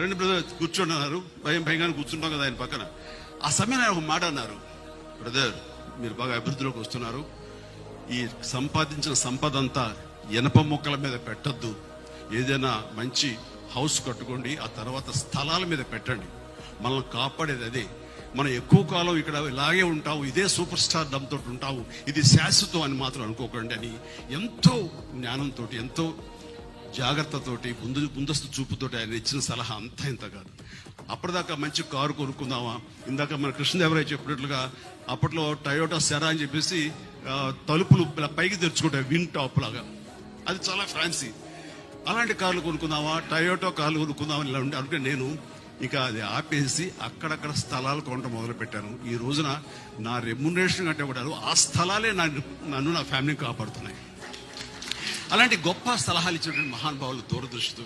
రెండు బ్రదర్ కూర్చున్నారు, భయంగా కూర్చుంటాం కదా ఆయన పక్కన. ఆ సమయం ఆయన ఒక మాట అన్నారు, బ్రదర్ మీరు బాగా అభివృద్ధిలోకి వస్తున్నారు, ఈ సంపాదించిన సంపద అంతా ఇనప మొక్కల మీద పెట్టద్దు, ఏదైనా మంచి హౌస్ కట్టుకోండి, ఆ తర్వాత స్థలాల మీద పెట్టండి, మనల్ని కాపాడేది అదే. మనం ఎక్కువ కాలం ఇక్కడ ఇలాగే ఉంటావు, ఇదే సూపర్ స్టార్ డమ్తో ఉంటావు, ఇది శాశ్వతం అని మాత్రం అనుకోకండి అని ఎంతో జ్ఞానంతో, ఎంతో జాగ్రత్తతోటి, ముందస్తు చూపుతోటి ఆయన ఇచ్చిన సలహా అంతా ఇంత కాదు. అప్పటిదాకా మంచి కారు కొనుక్కుందామా, ఇందాక మన కృష్ణదేవరాయ చెప్పినట్లుగా అప్పట్లో టయోటా సెరా అని చెప్పేసి తలుపులు పైకి తెరుచుకుంటాయి విన్ టాప్ లాగా, అది చాలా ఫ్యాన్సీ. అలాంటి కార్లు కొనుక్కుందామా, టయోటా కార్లు కొనుక్కుందామా ఇలా ఉంటే అనుకుంటే నేను ఇంకా అది ఆపేసి అక్కడక్కడ స్థలాలు కొనడం మొదలు పెట్టాను. ఈ రోజున నా రెమ్యునరేషన్ కంటే కూడా ఆ స్థలాలే నన్ను నా ఫ్యామిలీని కాపాడుతున్నాయి. అలాంటి గొప్ప సలహాలు ఇచ్చినటువంటి మహానుభావులు దూరదృష్టితో